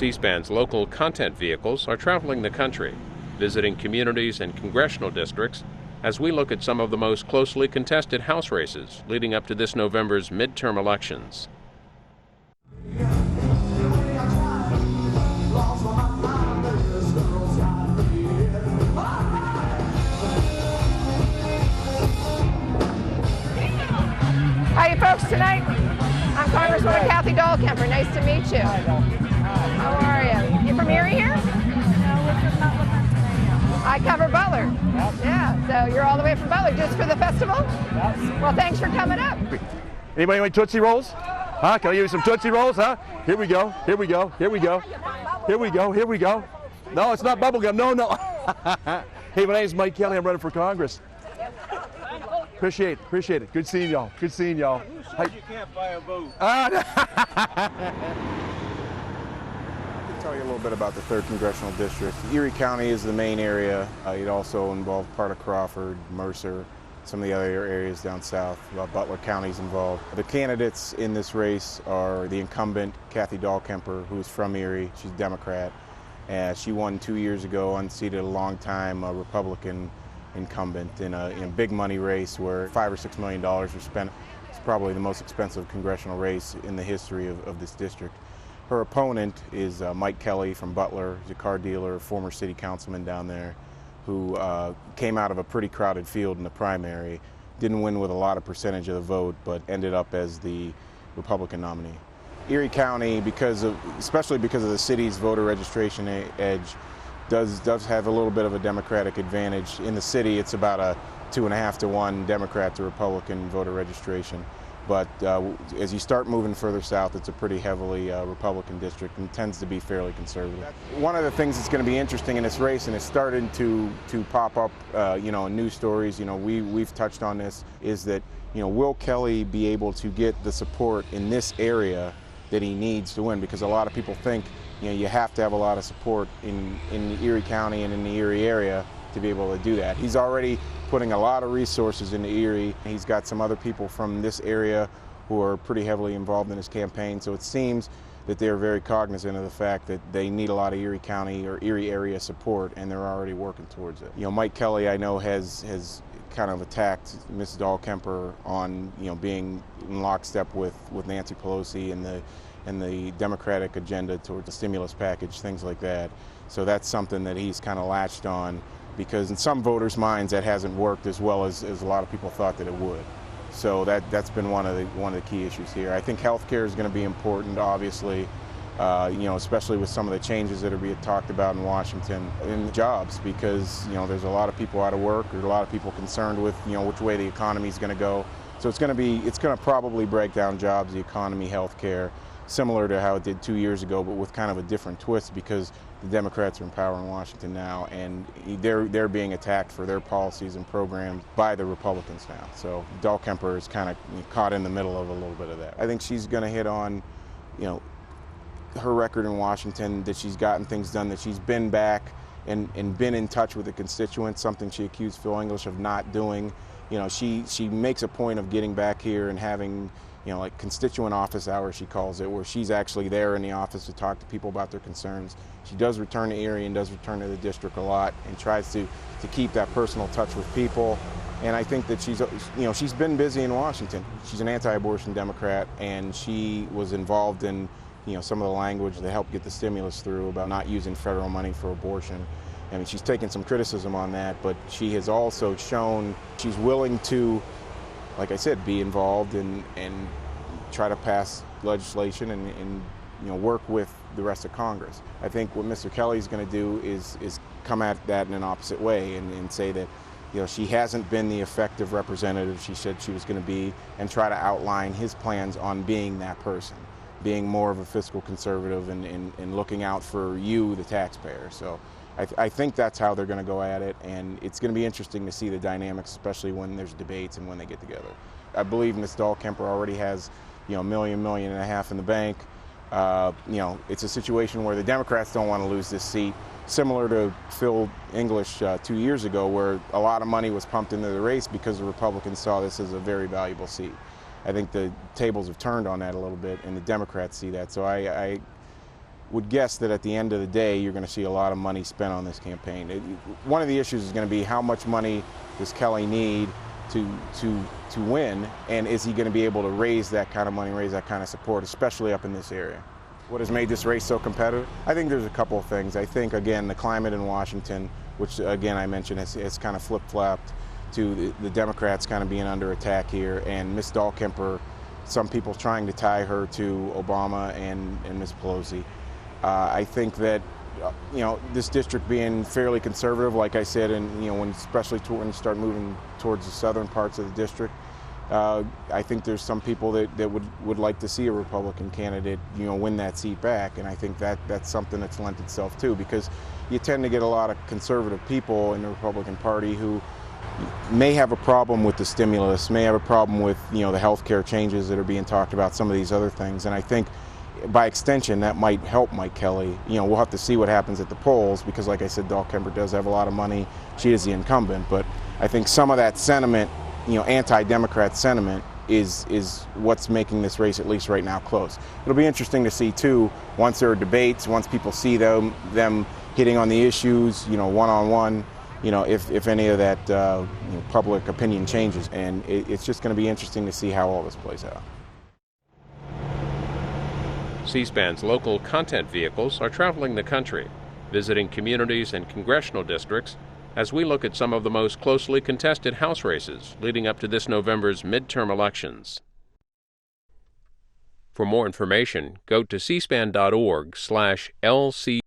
C-SPAN's local content vehicles are traveling the country, visiting communities and congressional districts as we look at some of the most closely contested House races leading up to this November's midterm elections. Hi, folks. Tonight, I'm Congresswoman Kathleen Dahlkemper. Nice to meet you. How are you? You from Erie here? No, we're from Butler, Pennsylvania. I cover Butler. Yep. Yeah, so you're all the way from Butler just for the festival? Yes. Well, thanks for coming up. Anybody want Tootsie Rolls? Huh? Can I give you some Tootsie Rolls, huh? Here we go, here we go, here we go. Here we go, here we go. No, it's not bubblegum, no. Hey, my name's Mike Kelly, I'm running for Congress. Appreciate it. Good seeing y'all. Who said you can't buy a vote? I can tell you a little bit about the 3rd Congressional District. Erie County is the main area. It also involved part of Crawford, Mercer, some of the other areas down south. Butler County's involved. The candidates in this race are the incumbent, Kathleen Dahlkemper, who's from Erie. She's a Democrat. She won 2 years ago, unseated a long-time Republican incumbent in a big money race where $5 or $6 million were spent. It's probably the most expensive congressional race in the history of this district. Her opponent is Mike Kelly from Butler. He's a car dealer, former city councilman down there, who came out of a pretty crowded field in the primary. Didn't win with a lot of percentage of the vote, but ended up as the Republican nominee. Erie County, especially because of the city's voter registration edge, does have a little bit of a Democratic advantage. In the city, it's about a 2.5 to 1 Democrat to Republican voter registration. But as you start moving further south, it's a pretty heavily Republican district and tends to be fairly conservative. One of the things that's going to be interesting in this race, and it's starting to pop up, in news stories, we've touched on this, is that, will Kelly be able to get the support in this area that he needs to win? Because a lot of people think, you have to have a lot of support in Erie County and in the Erie area to be able to do that. He's already putting a lot of resources into Erie. He's got some other people from this area who are pretty heavily involved in his campaign, so it seems that they're very cognizant of the fact that they need a lot of Erie County or Erie area support, and they're already working towards it. Mike Kelly, I know, has kind of attacked Ms. Dahlkemper on being in lockstep with Nancy Pelosi and the Democratic agenda towards the stimulus package, things like that. So that's something that he's kind of latched on, because in some voters' minds that hasn't worked as well as a lot of people thought that it would. So that's been one of the key issues here. I think health care is going to be important, obviously, especially with some of the changes that are being talked about in Washington in jobs, because there's a lot of people out of work, there's a lot of people concerned with which way the economy is going to go. So it's going to probably break down jobs, the economy, health care, similar to how it did 2 years ago, but with kind of a different twist, because the Democrats are in power in Washington now, and they're being attacked for their policies and programs by the Republicans now. So Dahlkemper is kind of caught in the middle of a little bit of that. I think she's going to hit on, her record in Washington, that she's gotten things done, that she's been back and been in touch with the constituents, something she accused Phil English of not doing. She makes a point of getting back here and having like constituent office hours, she calls it, where she's actually there in the office to talk to people about their concerns. She does return to Erie and does return to the district a lot and tries to keep that personal touch with people. And I think that she's been busy in Washington. She's an anti-abortion Democrat, and she was involved in some of the language that helped get the stimulus through about not using federal money for abortion. I mean, she's taken some criticism on that, but she has also shown she's willing to, like I said, be involved and try to pass legislation and work with the rest of Congress. I think what Mr. Kelly's going to do is come at that in an opposite way and say that she hasn't been the effective representative she said she was going to be, and try to outline his plans on being that person, being more of a fiscal conservative and looking out for you, the taxpayer. So I think that's how they're going to go at it, and it's going to be interesting to see the dynamics, especially when there's debates and when they get together. I believe Ms. Dahlkemper already has $1 million in the bank. It's a situation where the Democrats don't want to lose this seat, similar to Phil English 2 years ago, where a lot of money was pumped into the race because the Republicans saw this as a very valuable seat. I think the tables have turned on that a little bit, and the Democrats see that. So would guess that at the end of the day, you're going to see a lot of money spent on this campaign. One of the issues is going to be how much money does Kelly need to win, and is he going to be able to raise that kind of money, raise that kind of support, especially up in this area? What has made this race so competitive? I think there's a couple of things. I think, again, the climate in Washington, which, again, I mentioned, has kind of flip-flopped to the Democrats kind of being under attack here, and Ms. Dahlkemper, some people trying to tie her to Obama and Ms. Pelosi. I think that, this district being fairly conservative, like I said, and, especially when you start moving towards the southern parts of the district, I think there's some people that would like to see a Republican candidate, win that seat back, and I think that's something that's lent itself too, because you tend to get a lot of conservative people in the Republican Party who may have a problem with the stimulus, may have a problem with the health care changes that are being talked about, some of these other things, and I think by extension that might help Mike Kelly. We'll have to see what happens at the polls, because like I said, Dahlkemper does have a lot of money. She is the incumbent, but I think some of that sentiment, anti-Democrat sentiment, is what's making this race, at least right now, close. It'll be interesting to see too, once there are debates, once people see them hitting on the issues, one-on-one, if any of that public opinion changes, and it's just going to be interesting to see how all this plays out. C-SPAN's local content vehicles are traveling the country, visiting communities and congressional districts as we look at some of the most closely contested House races leading up to this November's midterm elections. For more information, go to cspan.org/LC